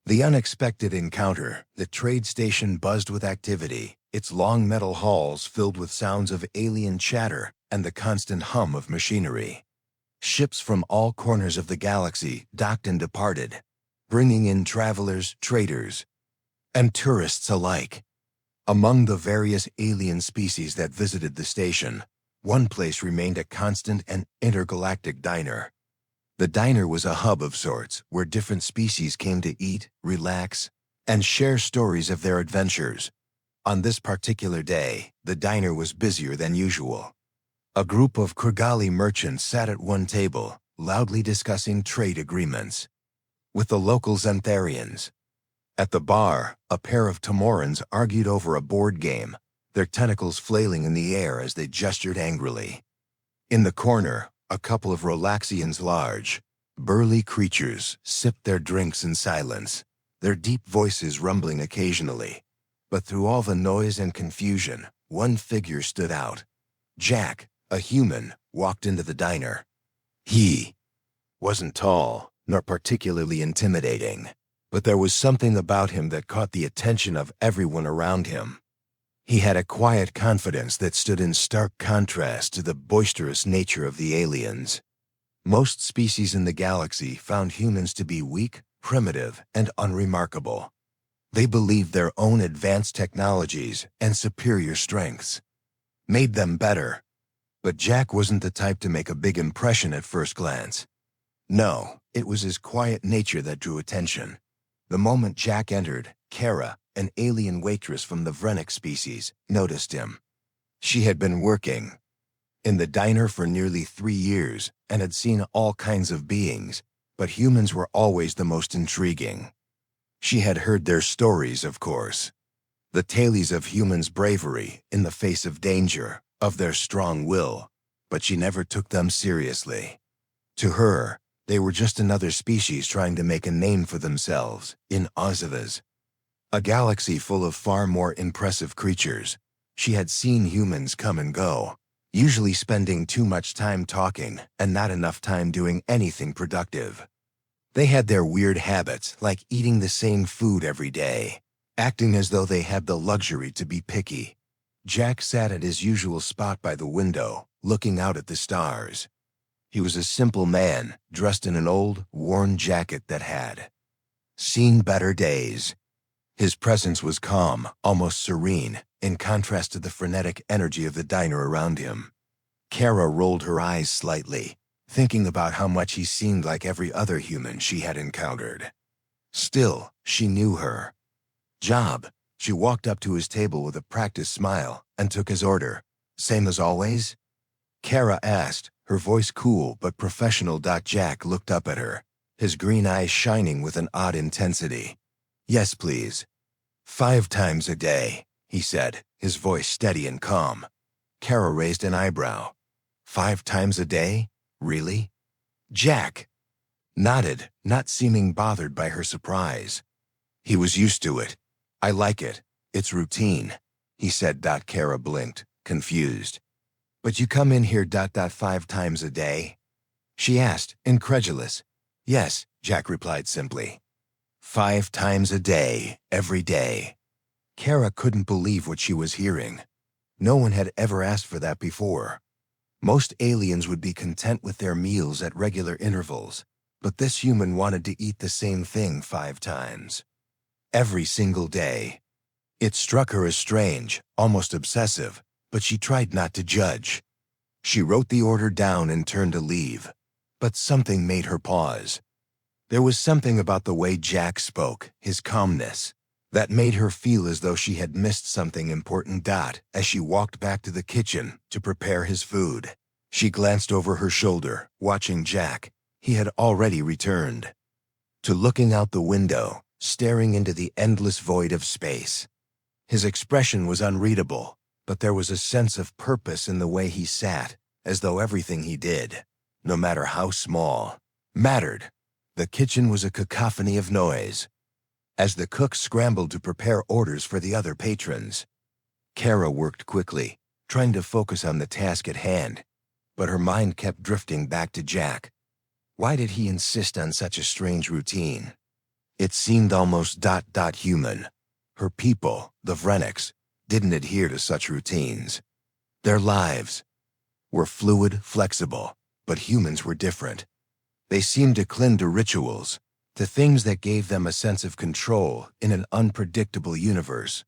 The unexpected encounter, the trade station buzzed with activity, its long metal halls filled with sounds of alien chatter and the constant hum of machinery. Ships from all corners of the galaxy docked and departed, bringing in travelers, traders, and tourists alike. Among the various alien species that visited the station, one place remained a constant and intergalactic diner. The diner was a hub of sorts where different species came to eat, relax, and share stories of their adventures. On this particular day, the diner was busier than usual. A group of Kurgali merchants sat at one table, loudly discussing trade agreements with the local Xantharians. At the bar, a pair of Tamorans argued over a board game, their tentacles flailing in the air as they gestured angrily. In the corner, a couple of Relaxians, large, burly creatures, sipped their drinks in silence, their deep voices rumbling occasionally. But through all the noise and confusion, one figure stood out. Jack, a human, walked into the diner. He wasn't tall, nor particularly intimidating, but there was something about him that caught the attention of everyone around him. He had a quiet confidence that stood in stark contrast to the boisterous nature of the aliens. Most species in the galaxy found humans to be weak, primitive, and unremarkable. They believed their own advanced technologies and superior strengths made them better. But Jack wasn't the type to make a big impression at first glance. No, it was his quiet nature that drew attention. The moment Jack entered, Kara, an alien waitress from the Vrenic species, noticed him. She had been working in the diner for nearly 3 years and had seen all kinds of beings, but humans were always the most intriguing. She had heard their stories, of course. The tales of humans' bravery in the face of danger, of their strong will, but she never took them seriously. To her, they were just another species trying to make a name for themselves in Ozavas, a galaxy full of far more impressive creatures. She had seen humans come and go, usually spending too much time talking and not enough time doing anything productive. They had their weird habits, like eating the same food every day, acting as though they had the luxury to be picky. Jack sat at his usual spot by the window, looking out at the stars. He was a simple man, dressed in an old, worn jacket that had seen better days. His presence was calm, almost serene, in contrast to the frenetic energy of the diner around him. Kara rolled her eyes slightly, thinking about how much he seemed like every other human she had encountered. Still, she knew her job. She walked up to his table with a practiced smile and took his order. "Same as always?" Kara asked, her voice cool but professional. Jack looked up at her, his green eyes shining with an odd intensity. "Yes, please." "5 times a day," he said, his voice steady and calm. Kara raised an eyebrow. 5 times a day? Really? Jack nodded, not seeming bothered by her surprise. He was used to it. "I like it. It's routine," he said. Kara blinked, confused. "But you come in here 5 times a day?" she asked, incredulous. "Yes," Jack replied simply. 5 times a day, every day. Kara couldn't believe what she was hearing. No one had ever asked for that before. Most aliens would be content with their meals at regular intervals, but this human wanted to eat the same thing 5 times. Every single day. It struck her as strange, almost obsessive, but she tried not to judge. She wrote the order down and turned to leave, but something made her pause. There was something about the way Jack spoke, his calmness, that made her feel as though she had missed something important. As she walked back to the kitchen to prepare his food, she glanced over her shoulder, watching Jack. He had already returned to looking out the window, staring into the endless void of space. His expression was unreadable, but there was a sense of purpose in the way he sat, as though everything he did, no matter how small, mattered. The kitchen was a cacophony of noise, as the cook scrambled to prepare orders for the other patrons. Kara worked quickly, trying to focus on the task at hand, but her mind kept drifting back to Jack. Why did he insist on such a strange routine? It seemed almost human. Her people, the Vreniks, didn't adhere to such routines. Their lives were fluid, flexible, but humans were different. They seemed to cling to rituals, to things that gave them a sense of control in an unpredictable universe.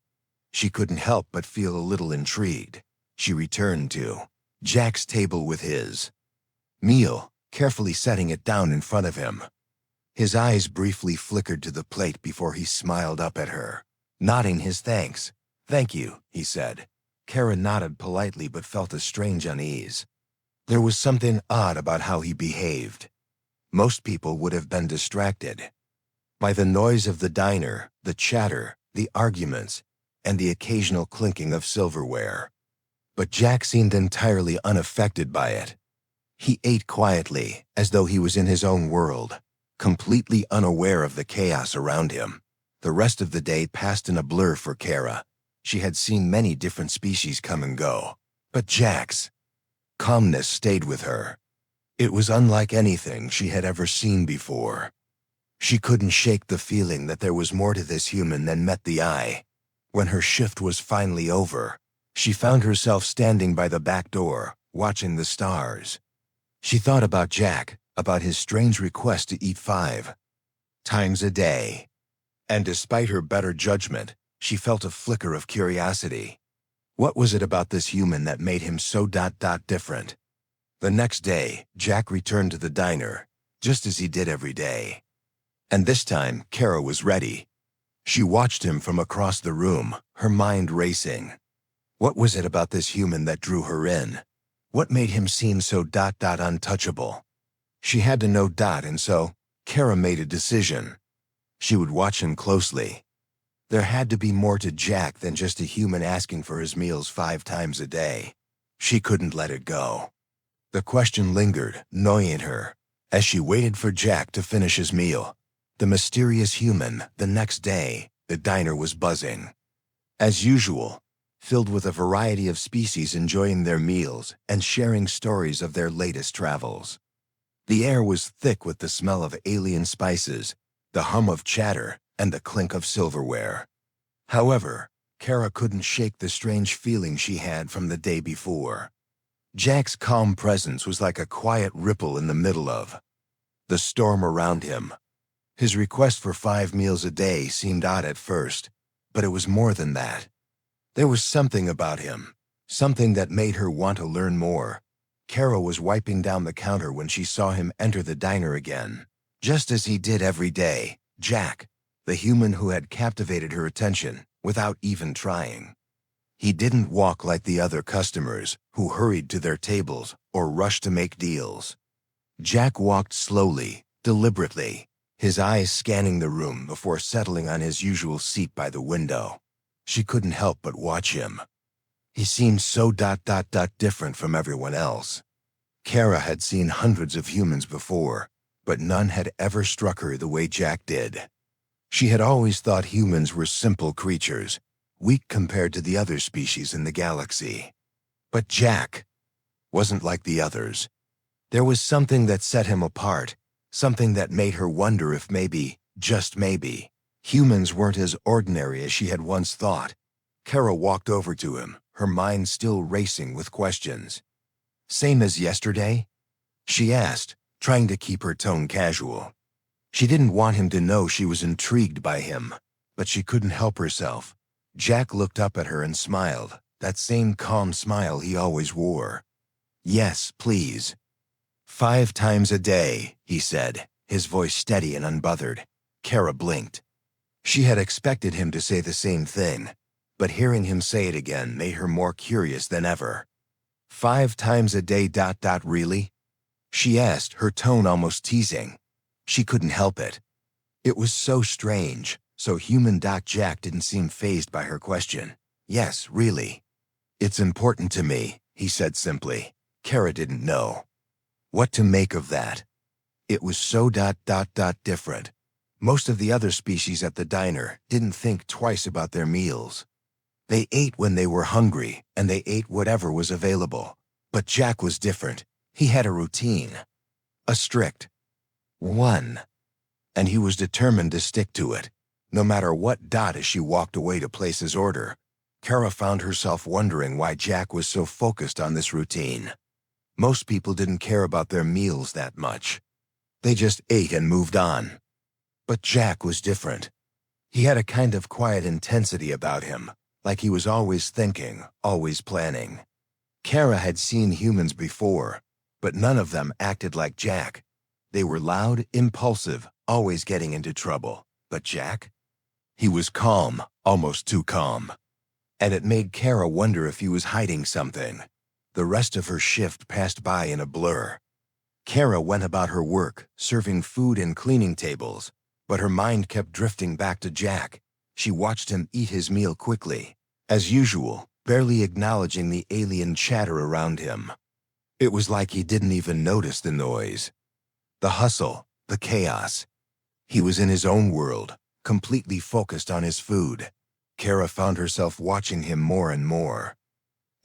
She couldn't help but feel a little intrigued. She returned to Jack's table with his meal, carefully setting it down in front of him. His eyes briefly flickered to the plate before he smiled up at her, nodding his thanks. "Thank you," he said. Kara nodded politely but felt a strange unease. There was something odd about how he behaved. Most people would have been distracted by the noise of the diner, the chatter, the arguments, and the occasional clinking of silverware. But Jack seemed entirely unaffected by it. He ate quietly, as though he was in his own world, completely unaware of the chaos around him. The rest of the day passed in a blur for Kara. She had seen many different species come and go, but Jack's calmness stayed with her. It was unlike anything she had ever seen before. She couldn't shake the feeling that there was more to this human than met the eye. When her shift was finally over, she found herself standing by the back door, watching the stars. She thought about Jack, about his strange request to eat 5 times a day. And despite her better judgment, she felt a flicker of curiosity. What was it about this human that made him so different? The next day, Jack returned to the diner, just as he did every day. And this time, Kara was ready. She watched him from across the room, her mind racing. What was it about this human that drew her in? What made him seem so untouchable? She had to know and so, Kara made a decision. She would watch him closely. There had to be more to Jack than just a human asking for his meals 5 times a day. She couldn't let it go. The question lingered, gnawing at her, as she waited for Jack to finish his meal. The mysterious human. The next day, the diner was buzzing. As usual, filled with a variety of species enjoying their meals and sharing stories of their latest travels. The air was thick with the smell of alien spices, the hum of chatter, and the clink of silverware. However, Kara couldn't shake the strange feeling she had from the day before. Jack's calm presence was like a quiet ripple in the middle of the storm around him. His request for 5 meals a day seemed odd at first, but it was more than that. There was something about him, something that made her want to learn more. Kara was wiping down the counter when she saw him enter the diner again. Just as he did every day, Jack, the human who had captivated her attention, without even trying. He didn't walk like the other customers, who hurried to their tables or rushed to make deals. Jack walked slowly, deliberately, his eyes scanning the room before settling on his usual seat by the window. She couldn't help but watch him. He seemed so different from everyone else. Kara had seen hundreds of humans before, but none had ever struck her the way Jack did. She had always thought humans were simple creatures, weak compared to the other species in the galaxy. But Jack wasn't like the others. There was something that set him apart, something that made her wonder if maybe, just maybe, humans weren't as ordinary as she had once thought. Kara walked over to him, her mind still racing with questions. "Same as yesterday?" she asked, trying to keep her tone casual. She didn't want him to know she was intrigued by him, but she couldn't help herself. Jack looked up at her and smiled, that same calm smile he always wore. "Yes, please." 5 times a day, he said, his voice steady and unbothered. Kara blinked. She had expected him to say the same thing, but hearing him say it again made her more curious than ever. 5 times a day really? She asked, her tone almost teasing. She couldn't help it. It was so strange, so human. Jack didn't seem fazed by her question. "Yes, really. It's important to me," he said simply. Kara didn't know what to make of that. It was so different. Most of the other species at the diner didn't think twice about their meals. They ate when they were hungry, and they ate whatever was available. But Jack was different. He had a routine. A strict one. and he was determined to stick to it, no matter what. As she walked away to place his order, Kara found herself wondering why Jack was so focused on this routine. Most people didn't care about their meals that much. They just ate and moved on. But Jack was different. He had a kind of quiet intensity about him, like he was always thinking, always planning. Kara had seen humans before, but none of them acted like Jack. They were loud, impulsive, always getting into trouble. But Jack? He was calm, almost too calm. And it made Kara wonder if he was hiding something. The rest of her shift passed by in a blur. Kara went about her work, serving food and cleaning tables, but her mind kept drifting back to Jack. She watched him eat his meal quickly, as usual, barely acknowledging the alien chatter around him. It was like he didn't even notice the noise. The hustle, the chaos. He was in his own world, completely focused on his food. Kara found herself watching him more and more.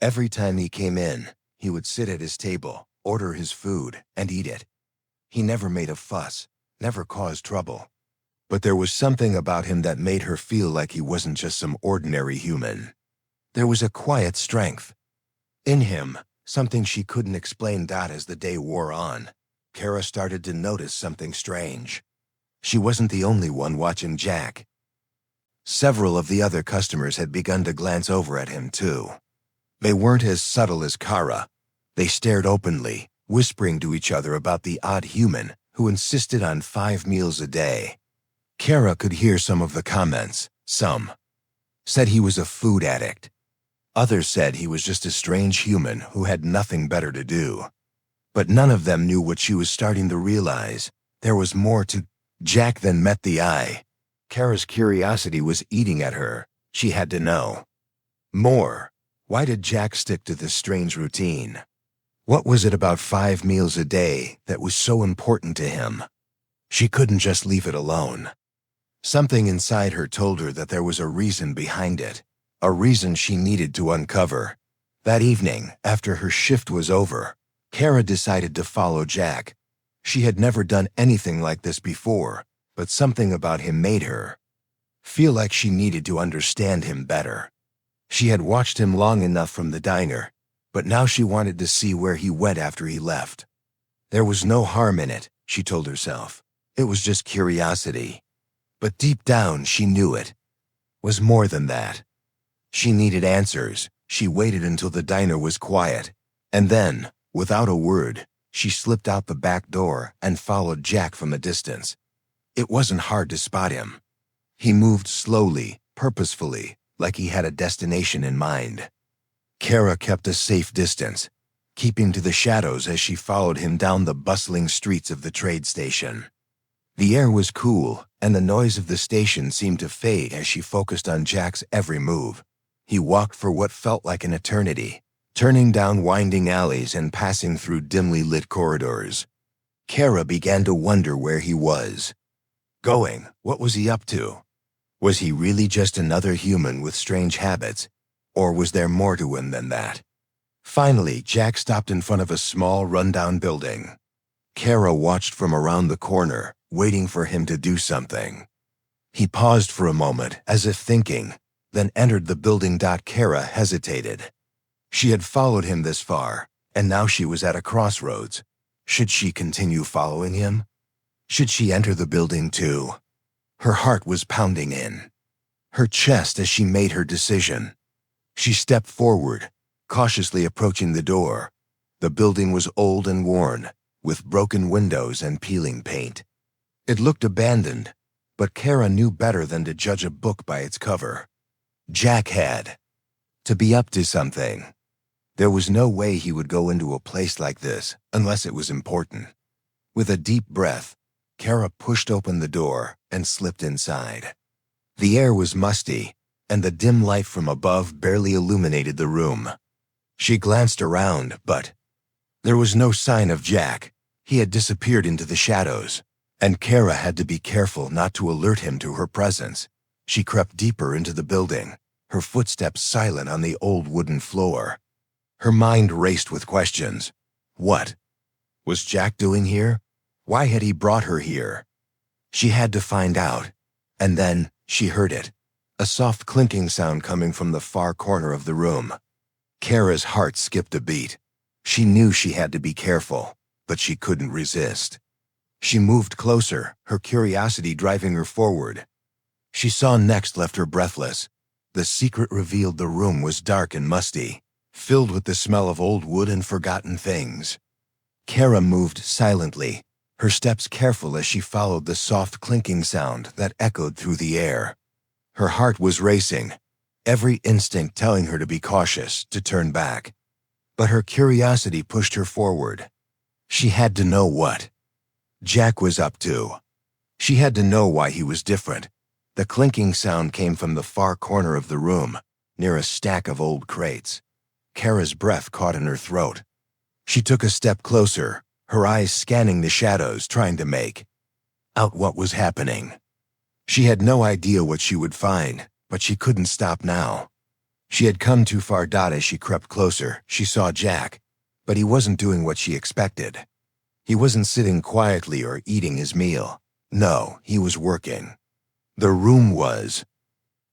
Every time he came in, he would sit at his table, order his food, and eat it. He never made a fuss, never caused trouble. But there was something about him that made her feel like he wasn't just some ordinary human. There was a quiet strength in him, something she couldn't explain. As the day wore on, Kara started to notice something strange. She wasn't the only one watching Jack. Several of the other customers had begun to glance over at him too. They weren't as subtle as Kara. They stared openly, whispering to each other about the odd human who insisted on 5 meals a day. Kara could hear some of the comments. Some said he was a food addict. Others said he was just a strange human who had nothing better to do. But none of them knew what she was starting to realize. There was more to Jack than met the eye. Kara's curiosity was eating at her. She had to know more. Why did Jack stick to this strange routine? What was it about 5 meals a day that was so important to him? She couldn't just leave it alone. Something inside her told her that there was a reason behind it, a reason she needed to uncover. That evening, after her shift was over, Kara decided to follow Jack. She had never done anything like this before, but something about him made her feel like she needed to understand him better. She had watched him long enough from the diner, but now she wanted to see where he went after he left. There was no harm in it, she told herself. It was just curiosity. But deep down, she knew it was more than that. She needed answers. She waited until the diner was quiet, and then, without a word, she slipped out the back door and followed Jack from a distance. It wasn't hard to spot him. He moved slowly, purposefully, like he had a destination in mind. Kara kept a safe distance, keeping to the shadows as she followed him down the bustling streets of the trade station. The air was cool, and the noise of the station seemed to fade as she focused on Jack's every move. He walked for what felt like an eternity, turning down winding alleys and passing through dimly lit corridors. Kara began to wonder where he was going. What was he up to? Was he really just another human with strange habits, or was there more to him than that? Finally, Jack stopped in front of a small, rundown building. Kara watched from around the corner, waiting for him to do something. He paused for a moment, as if thinking, then entered the building. Kara hesitated. She had followed him this far, and now she was at a crossroads. Should she continue following him? Should she enter the building too? Her heart was pounding in her chest as she made her decision. She stepped forward, cautiously approaching the door. The building was old and worn, with broken windows and peeling paint. It looked abandoned, but Kara knew better than to judge a book by its cover. Jack had to be up to something. There was no way he would go into a place like this unless it was important. With a deep breath, Kara pushed open the door and slipped inside. The air was musty, and the dim light from above barely illuminated the room. She glanced around, but there was no sign of Jack. He had disappeared into the shadows, and Kara had to be careful not to alert him to her presence. She crept deeper into the building, her footsteps silent on the old wooden floor. Her mind raced with questions. What was Jack doing here? Why had he brought her here? She had to find out. And then she heard it. A soft clinking sound coming from the far corner of the room. Kara's heart skipped a beat. She knew she had to be careful, but she couldn't resist. She moved closer, her curiosity driving her forward. She saw next left her breathless. The secret revealed the room was dark and musty, filled with the smell of old wood and forgotten things. Kara moved silently, her steps careful as she followed the soft clinking sound that echoed through the air. Her heart was racing, every instinct telling her to be cautious, to turn back. But her curiosity pushed her forward. She had to know what Jack was up to. She had to know why he was different. The clinking sound came from the far corner of the room, near a stack of old crates. Kara's breath caught in her throat. She took a step closer, her eyes scanning the shadows, trying to make out what was happening. She had no idea what she would find, but she couldn't stop now. She had come too far. As she crept closer, she saw Jack, but he wasn't doing what she expected. He wasn't sitting quietly or eating his meal. No, he was working. The room was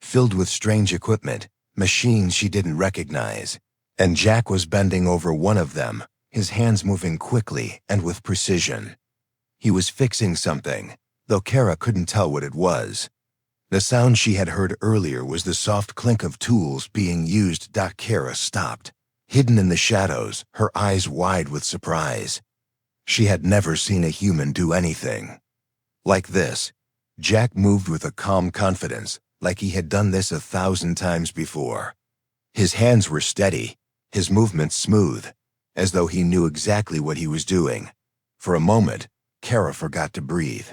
filled with strange equipment, machines she didn't recognize, and Jack was bending over one of them, his hands moving quickly and with precision. He was fixing something, though Kara couldn't tell what it was. The sound she had heard earlier was the soft clink of tools being used. Kara stopped, hidden in the shadows, her eyes wide with surprise. She had never seen a human do anything like this. Jack moved with a calm confidence, like he had done this 1,000 times before. His hands were steady, his movements smooth, as though he knew exactly what he was doing. For a moment, Kara forgot to breathe.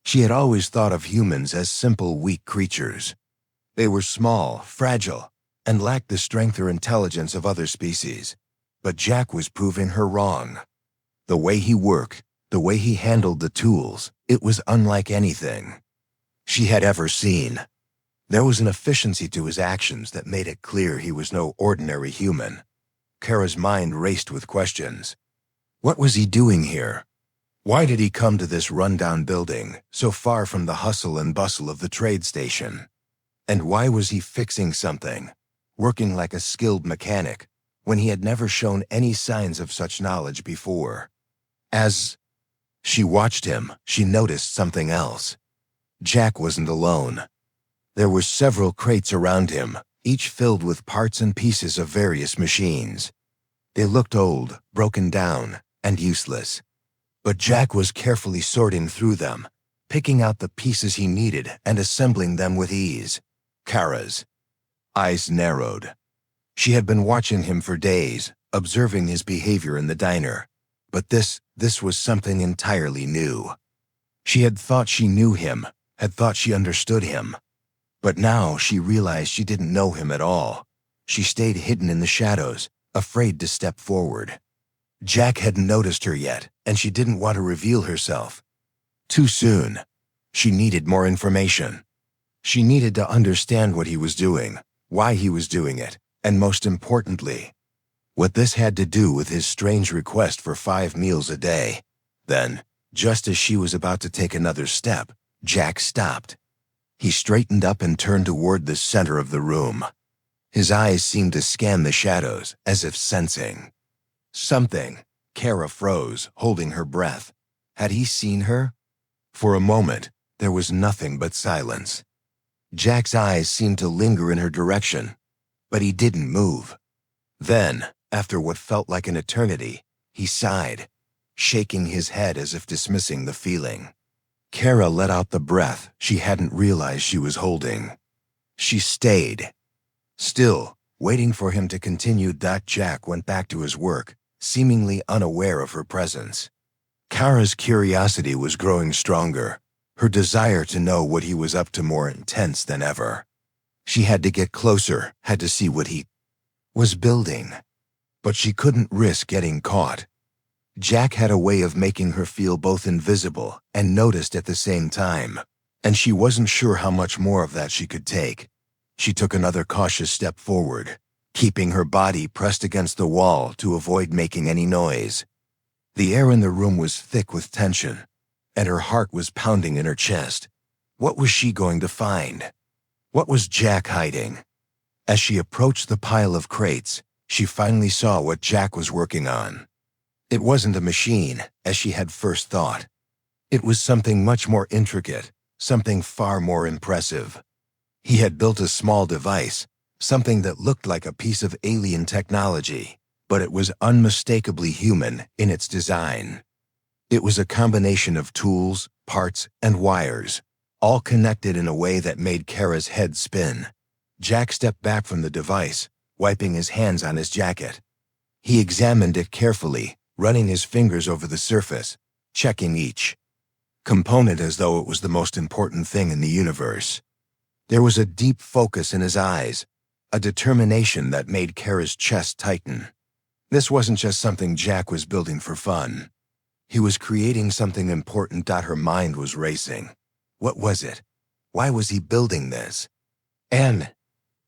She had always thought of humans as simple, weak creatures. They were small, fragile, and lacked the strength or intelligence of other species. But Jack was proving her wrong. The way he worked, the way he handled the tools, it was unlike anything she had ever seen. There was an efficiency to his actions that made it clear he was no ordinary human. Kara's mind raced with questions. What was he doing here? Why did he come to this rundown building, so far from the hustle and bustle of the trade station? And why was he fixing something, working like a skilled mechanic, when he had never shown any signs of such knowledge before? As she watched him, she noticed something else. Jack wasn't alone. There were several crates around him, each filled with parts and pieces of various machines. They looked old, broken down, and useless. But Jack was carefully sorting through them, picking out the pieces he needed and assembling them with ease. Kara's eyes narrowed. She had been watching him for days, observing his behavior in the diner. But this was something entirely new. She had thought she knew him, had thought she understood him. But now she realized she didn't know him at all. She stayed hidden in the shadows, afraid to step forward. Jack hadn't noticed her yet, and she didn't want to reveal herself too soon. She needed more information. She needed to understand what he was doing, why he was doing it, and most importantly, what this had to do with his strange request for 5 meals a day. Then, just as she was about to take another step, Jack stopped. He straightened up and turned toward the center of the room. His eyes seemed to scan the shadows, as if sensing something. Kara froze, holding her breath. Had he seen her? For a moment, there was nothing but silence. Jack's eyes seemed to linger in her direction, but he didn't move. Then, after what felt like an eternity, he sighed, shaking his head as if dismissing the feeling. Kara let out the breath she hadn't realized she was holding. She stayed, still, waiting for him to continue. Jack went back to his work, seemingly unaware of her presence. Kara's curiosity was growing stronger, her desire to know what he was up to more intense than ever. She had to get closer, had to see what he was building. But she couldn't risk getting caught. Jack had a way of making her feel both invisible and noticed at the same time, and she wasn't sure how much more of that she could take. She took another cautious step forward, keeping her body pressed against the wall to avoid making any noise. The air in the room was thick with tension, and her heart was pounding in her chest. What was she going to find? What was Jack hiding? As she approached the pile of crates, she finally saw what Jack was working on. It wasn't a machine, as she had first thought. It was something much more intricate, something far more impressive. He had built a small device, something that looked like a piece of alien technology, but it was unmistakably human in its design. It was a combination of tools, parts, and wires, all connected in a way that made Kara's head spin. Jack stepped back from the device, wiping his hands on his jacket. He examined it carefully, running his fingers over the surface, checking each component as though it was the most important thing in the universe. There was a deep focus in his eyes, a determination that made Kara's chest tighten. This wasn't just something Jack was building for fun. He was creating something important. Her mind was racing. What was it? Why was he building this? And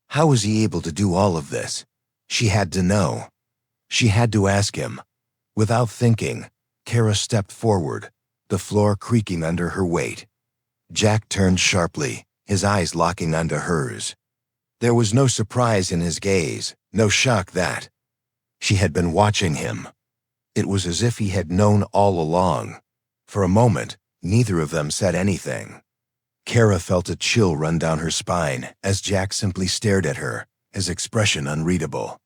how was he able to do all of this? She had to know. She had to ask him. Without thinking, Kara stepped forward, the floor creaking under her weight. Jack turned sharply, his eyes locking onto hers. There was no surprise in his gaze, no shock that she had been watching him. It was as if he had known all along. For a moment, neither of them said anything. Kara felt a chill run down her spine as Jack simply stared at her, his expression unreadable.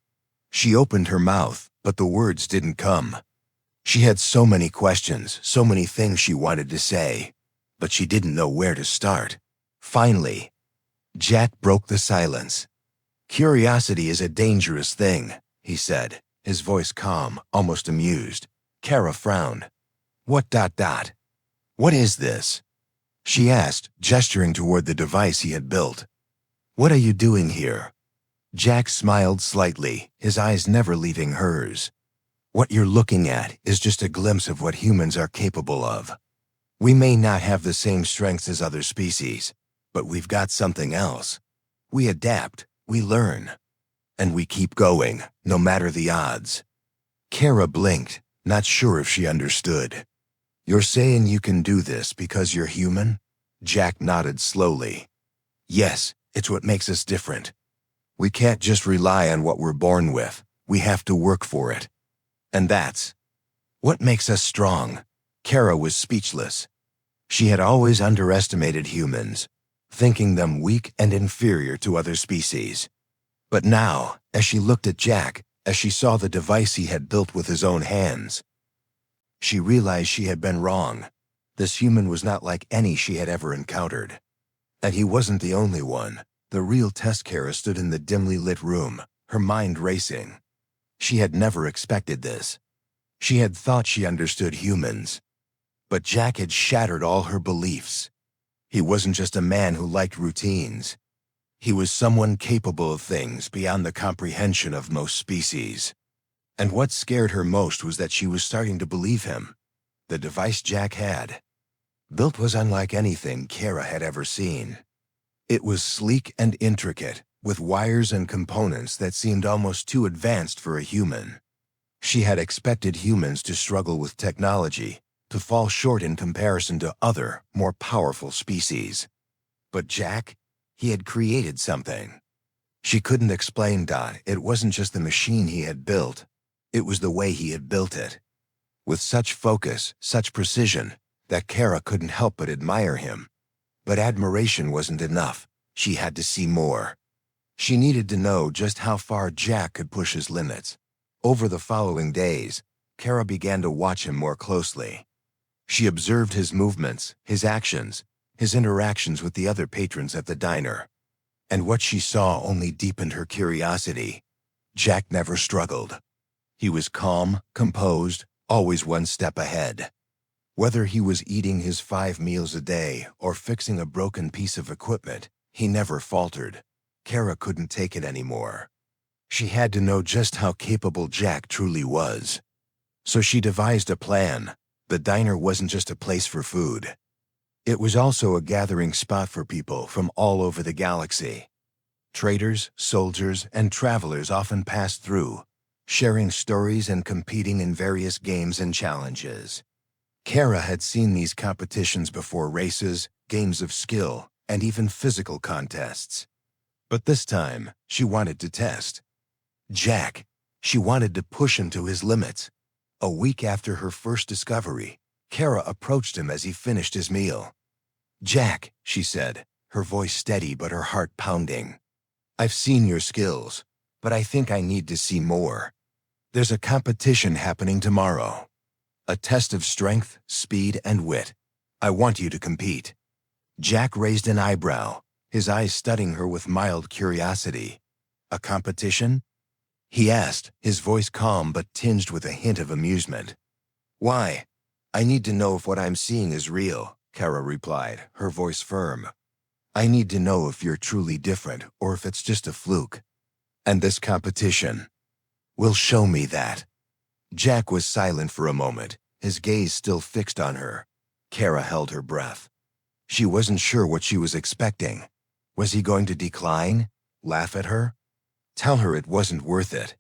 She opened her mouth, but the words didn't come. She had so many questions, so many things she wanted to say, but she didn't know where to start. Finally, Jack broke the silence. "Curiosity is a dangerous thing," he said, his voice calm, almost amused. Kara frowned. What? What is this?" she asked, gesturing toward the device he had built. "What are you doing here?" Jack smiled slightly, his eyes never leaving hers. "What you're looking at is just a glimpse of what humans are capable of. We may not have the same strengths as other species, but we've got something else. We adapt, we learn, and we keep going, no matter the odds." Kara blinked, not sure if she understood. "You're saying you can do this because you're human?" Jack nodded slowly. "Yes, it's what makes us different. We can't just rely on what we're born with. We have to work for it. And that's what makes us strong." Kara was speechless. She had always underestimated humans, thinking them weak and inferior to other species. But now, as she looked at Jack, as she saw the device he had built with his own hands, she realized she had been wrong. This human was not like any she had ever encountered. And he wasn't the only one. The real test Kara stood in the dimly lit room, her mind racing. She had never expected this. She had thought she understood humans. But Jack had shattered all her beliefs. He wasn't just a man who liked routines. He was someone capable of things beyond the comprehension of most species. And what scared her most was that she was starting to believe him. The device Jack had built was unlike anything Kara had ever seen. It was sleek and intricate, with wires and components that seemed almost too advanced for a human. She had expected humans to struggle with technology, to fall short in comparison to other, more powerful species. But Jack, he had created something. She couldn't explain. It wasn't just the machine he had built. It was the way he had built it. With such focus, such precision, that Kara couldn't help but admire him. But admiration wasn't enough. She had to see more. She needed to know just how far Jack could push his limits. Over the following days, Kara began to watch him more closely. She observed his movements, his actions, his interactions with the other patrons at the diner. And what she saw only deepened her curiosity. Jack never struggled. He was calm, composed, always one step ahead. Whether he was eating his 5 meals a day or fixing a broken piece of equipment, he never faltered. Kara couldn't take it anymore. She had to know just how capable Jack truly was. So she devised a plan. The diner wasn't just a place for food. It was also a gathering spot for people from all over the galaxy. Traders, soldiers, and travelers often passed through, sharing stories and competing in various games and challenges. Kara had seen these competitions before: races, games of skill, and even physical contests. But this time, she wanted to test Jack. She wanted to push him to his limits. A week after her first discovery, Kara approached him as he finished his meal. "Jack," she said, her voice steady but her heart pounding. "I've seen your skills, but I think I need to see more. There's a competition happening tomorrow. A test of strength, speed, and wit. I want you to compete." Jack raised an eyebrow, his eyes studying her with mild curiosity. "A competition?" he asked, his voice calm but tinged with a hint of amusement. "Why? I need to know if what I'm seeing is real," Kara replied, her voice firm. "I need to know if you're truly different or if it's just a fluke. And this competition will show me that." Jack was silent for a moment, his gaze still fixed on her. Kara held her breath. She wasn't sure what she was expecting. Was he going to decline? Laugh at her? Tell her it wasn't worth it?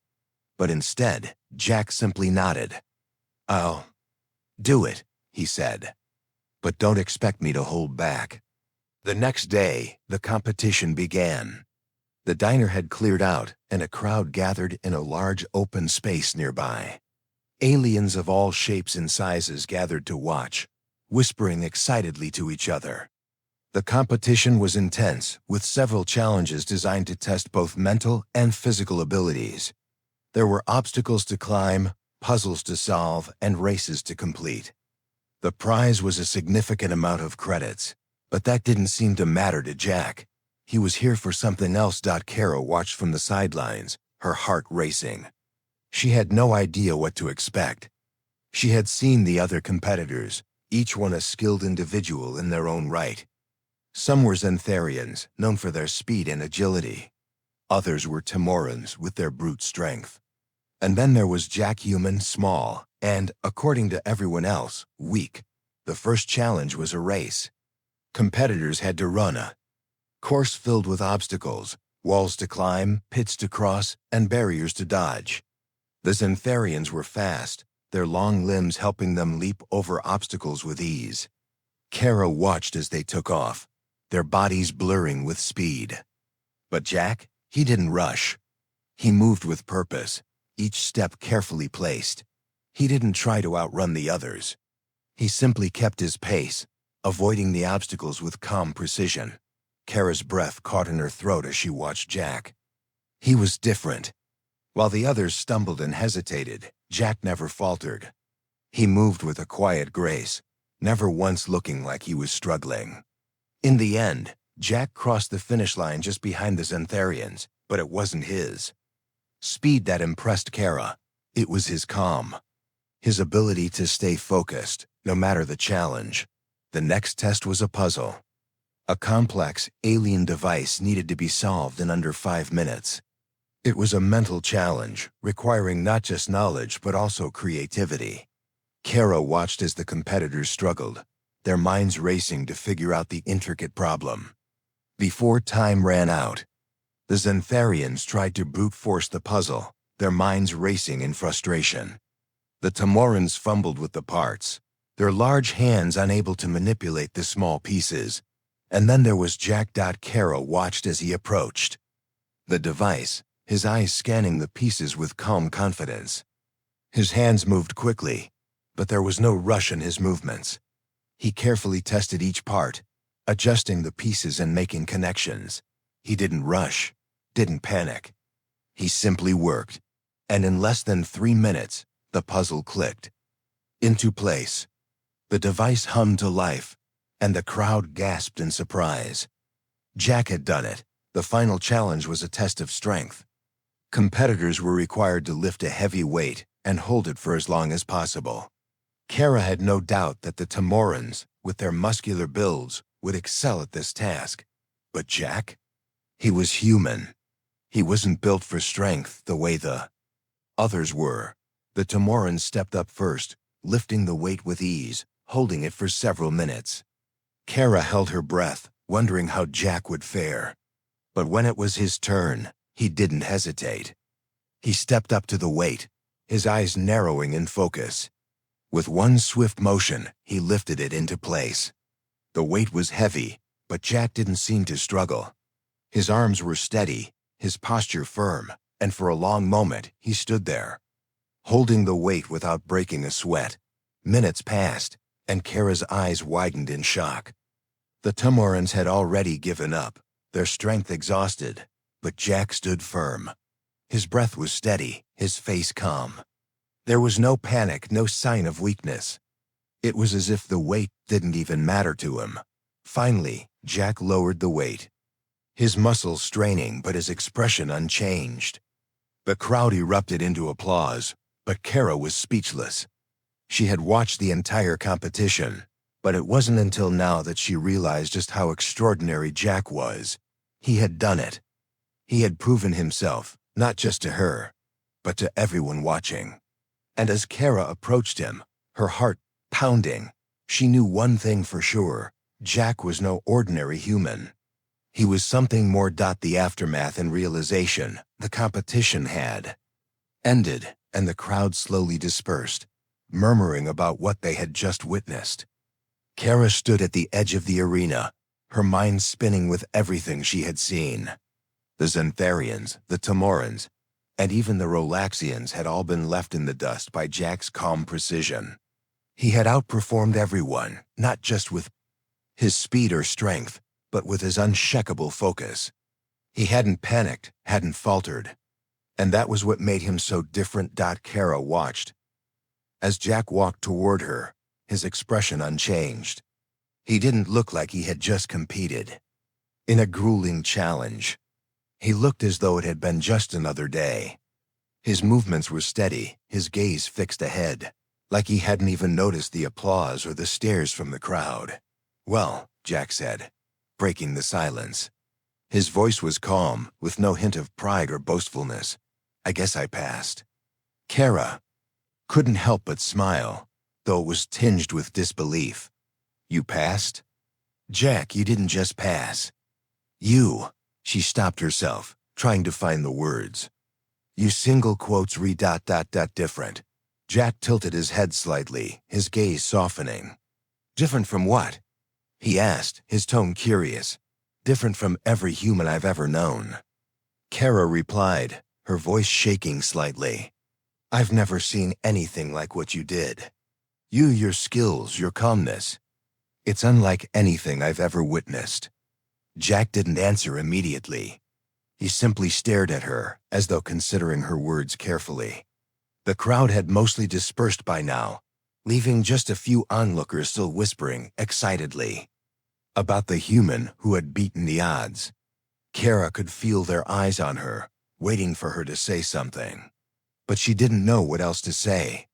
But instead, Jack simply nodded. "I'll do it," he said. "But don't expect me to hold back." The next day, the competition began. The diner had cleared out, and a crowd gathered in a large open space nearby. Aliens of all shapes and sizes gathered to watch, whispering excitedly to each other. The competition was intense, with several challenges designed to test both mental and physical abilities. There were obstacles to climb, puzzles to solve, and races to complete. The prize was a significant amount of credits, but that didn't seem to matter to Jack. He was here for something else. Kara watched from the sidelines, her heart racing. She had no idea what to expect. She had seen the other competitors, each one a skilled individual in their own right. Some were Xantharians, known for their speed and agility. Others were Timorans with their brute strength. And then there was Jack, human, small, and, according to everyone else, weak. The first challenge was a race. Competitors had to run a course filled with obstacles, walls to climb, pits to cross, and barriers to dodge. The Xantharians were fast, their long limbs helping them leap over obstacles with ease. Kara watched as they took off, their bodies blurring with speed. But Jack, he didn't rush. He moved with purpose, each step carefully placed. He didn't try to outrun the others. He simply kept his pace, avoiding the obstacles with calm precision. Kara's breath caught in her throat as she watched Jack. He was different. While the others stumbled and hesitated, Jack never faltered. He moved with a quiet grace, never once looking like he was struggling. In the end, Jack crossed the finish line just behind the Xantharians, but it wasn't his speed that impressed Kara. It was his calm, his ability to stay focused, no matter the challenge. The next test was a puzzle. A complex, alien device needed to be solved in under 5 minutes. It was a mental challenge, requiring not just knowledge but also creativity. Kara watched as the competitors struggled, their minds racing to figure out the intricate problem. Before time ran out, the Xantharians tried to brute force the puzzle, their minds racing in frustration. The Timorans fumbled with the parts, their large hands unable to manipulate the small pieces. And then there was Jack. Kara watched as he approached the device, his eyes scanning the pieces with calm confidence. His hands moved quickly, but there was no rush in his movements. He carefully tested each part, adjusting the pieces and making connections. He didn't rush, didn't panic. He simply worked, and in less than 3 minutes, the puzzle clicked into place. The device hummed to life, and the crowd gasped in surprise. Jack had done it. The final challenge was a test of strength. Competitors were required to lift a heavy weight and hold it for as long as possible. Kara had no doubt that the Timorans, with their muscular builds, would excel at this task. But Jack? He was human. He wasn't built for strength the way the others were. The Timorans stepped up first, lifting the weight with ease, holding it for several minutes. Kara held her breath, wondering how Jack would fare. But when it was his turn, he didn't hesitate. He stepped up to the weight, his eyes narrowing in focus. With one swift motion, he lifted it into place. The weight was heavy, but Jack didn't seem to struggle. His arms were steady, his posture firm, and for a long moment he stood there, holding the weight without breaking a sweat. Minutes passed, and Kara's eyes widened in shock. The Tomorans had already given up, their strength exhausted, but Jack stood firm. His breath was steady, his face calm. There was no panic, no sign of weakness. It was as if the weight didn't even matter to him. Finally, Jack lowered the weight, his muscles straining but his expression unchanged. The crowd erupted into applause, but Kara was speechless. She had watched the entire competition, but it wasn't until now that she realized just how extraordinary Jack was. He had done it. He had proven himself, not just to her, but to everyone watching. And as Kara approached him, her heart pounding, she knew one thing for sure: Jack was no ordinary human. He was something more. The aftermath and realization, the competition had ended, and the crowd slowly dispersed, murmuring about what they had just witnessed. Kara stood at the edge of the arena, her mind spinning with everything she had seen. The Xantharians, the Tomorans, and even the Rolaxians had all been left in the dust by Jack's calm precision. He had outperformed everyone, not just with his speed or strength, but with his unshakable focus. He hadn't panicked, hadn't faltered. And that was what made him so different. Kara watched as Jack walked toward her, his expression unchanged. He didn't look like he had just competed in a grueling challenge. He looked as though it had been just another day. His movements were steady, his gaze fixed ahead, like he hadn't even noticed the applause or the stares from the crowd. "Well," Jack said, breaking the silence. His voice was calm, with no hint of pride or boastfulness. "I guess I passed." Kara couldn't help but smile, though it was tinged with disbelief. "You passed?" "Jack, you didn't just pass. You..." She stopped herself, trying to find the words. "You single quotes different." Jack tilted his head slightly, his gaze softening. "Different from what?" he asked, his tone curious. "Different from every human I've ever known." Kara replied, her voice shaking slightly. "I've never seen anything like what you did. Your skills, your calmness. It's unlike anything I've ever witnessed." Jack didn't answer immediately. He simply stared at her, as though considering her words carefully. The crowd had mostly dispersed by now, leaving just a few onlookers still whispering excitedly about the human who had beaten the odds. Kara could feel their eyes on her, waiting for her to say something. But she didn't know what else to say.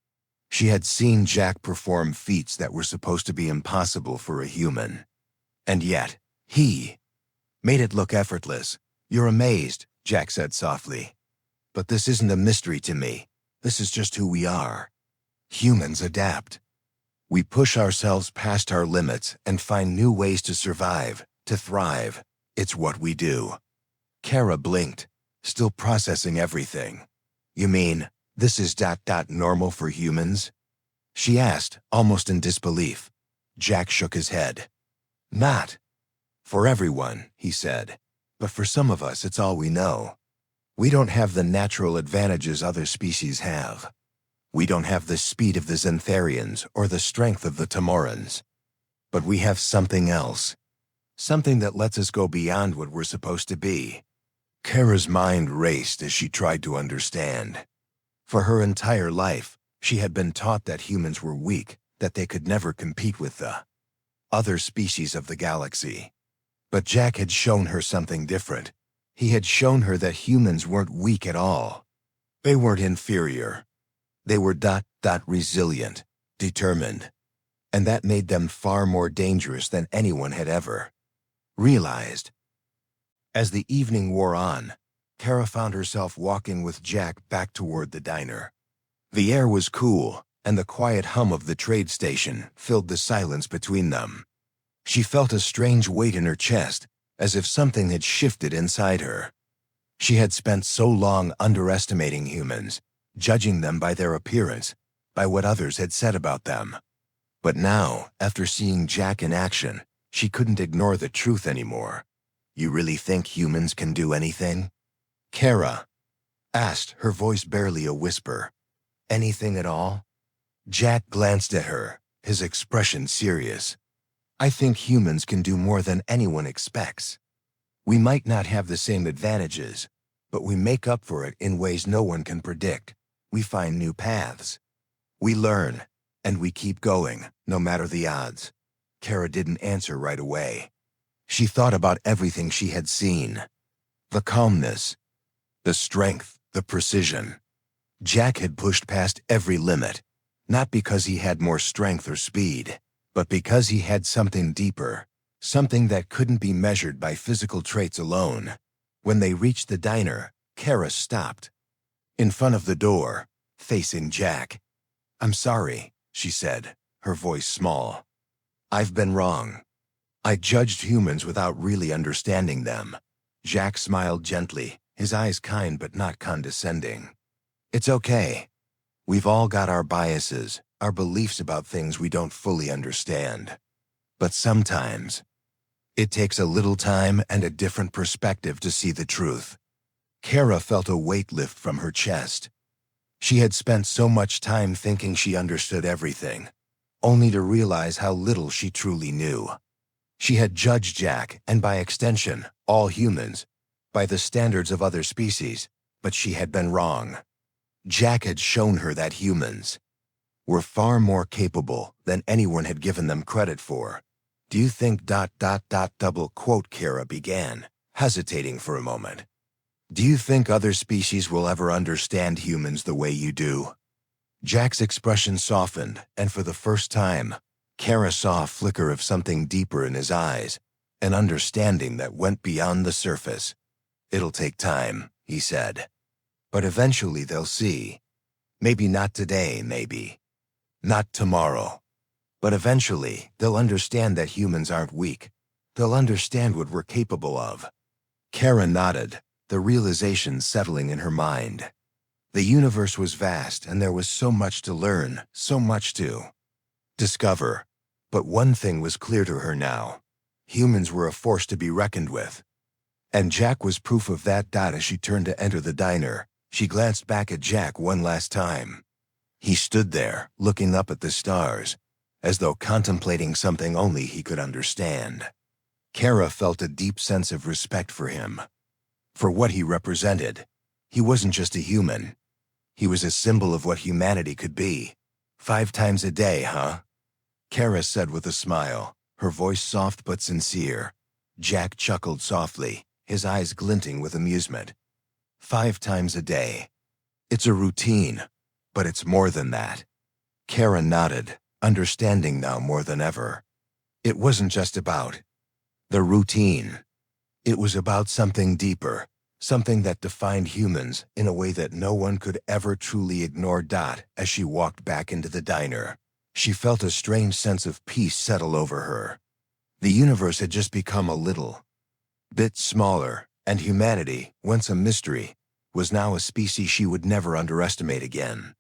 She had seen Jack perform feats that were supposed to be impossible for a human. And yet, he made it look effortless. "You're amazed," Jack said softly. "But this isn't a mystery to me. This is just who we are. Humans adapt. We push ourselves past our limits and find new ways to survive, to thrive. It's what we do." Kara blinked, still processing everything. "You mean, this is normal for humans?" she asked, almost in disbelief. Jack shook his head. "Not for everyone," he said. "But for some of us, it's all we know. We don't have the natural advantages other species have. We don't have the speed of the Xantharians or the strength of the Tomorans. But we have something else. Something that lets us go beyond what we're supposed to be." Kara's mind raced as she tried to understand. For her entire life, she had been taught that humans were weak, that they could never compete with the other species of the galaxy. But Jack had shown her something different. He had shown her that humans weren't weak at all. They weren't inferior. They were resilient, determined. And that made them far more dangerous than anyone had ever realized. As the evening wore on, Kara found herself walking with Jack back toward the diner. The air was cool, and the quiet hum of the trade station filled the silence between them. She felt a strange weight in her chest, as if something had shifted inside her. She had spent so long underestimating humans, judging them by their appearance, by what others had said about them. But now, after seeing Jack in action, she couldn't ignore the truth anymore. "You really think humans can do anything?" Kara asked, her voice barely a whisper. "Anything at all?" Jack glanced at her, his expression serious. "I think humans can do more than anyone expects. We might not have the same advantages, but we make up for it in ways no one can predict. We find new paths. We learn, and we keep going, no matter the odds." Kara didn't answer right away. She thought about everything she had seen. The calmness, the strength, the precision. Jack had pushed past every limit, not because he had more strength or speed, but because he had something deeper, something that couldn't be measured by physical traits alone. When they reached the diner, Kara stopped. In front of the door, facing Jack. "I'm sorry," she said, her voice small. "I've been wrong. I judged humans without really understanding them." Jack smiled gently, his eyes kind but not condescending. "It's okay. We've all got our biases, our beliefs about things we don't fully understand. But sometimes, it takes a little time and a different perspective to see the truth." Kara felt a weight lift from her chest. She had spent so much time thinking she understood everything, only to realize how little she truly knew. She had judged Jack, and by extension, all humans, by the standards of other species, but she had been wrong. Jack had shown her that humans were far more capable than anyone had given them credit for. "Do you think ... double quote," Kara began, hesitating for a moment. "Do you think other species will ever understand humans the way you do?" Jack's expression softened, and for the first time, Kara saw a flicker of something deeper in his eyes, an understanding that went beyond the surface. "It'll take time," he said. "But eventually they'll see. Maybe not today, maybe. Not tomorrow. But eventually, they'll understand that humans aren't weak. They'll understand what we're capable of." Kara nodded, the realization settling in her mind. The universe was vast, and there was so much to learn, so much to discover. But one thing was clear to her now. Humans were a force to be reckoned with. And Jack was proof of that. As she turned to enter the diner, she glanced back at Jack one last time. He stood there, looking up at the stars, as though contemplating something only he could understand. Kara felt a deep sense of respect for him. For what he represented. He wasn't just a human. He was a symbol of what humanity could be. 5 times a day, huh? Kara said with a smile, her voice soft but sincere. Jack chuckled softly, his eyes glinting with amusement. 5 times a day. It's a routine, but it's more than that. Kara nodded, understanding now more than ever. It wasn't just about the routine. It was about something deeper, something that defined humans in a way that no one could ever truly ignore. As she walked back into the diner, she felt a strange sense of peace settle over her. The universe had just become a little bit smaller, and humanity, once a mystery, was now a species she would never underestimate again.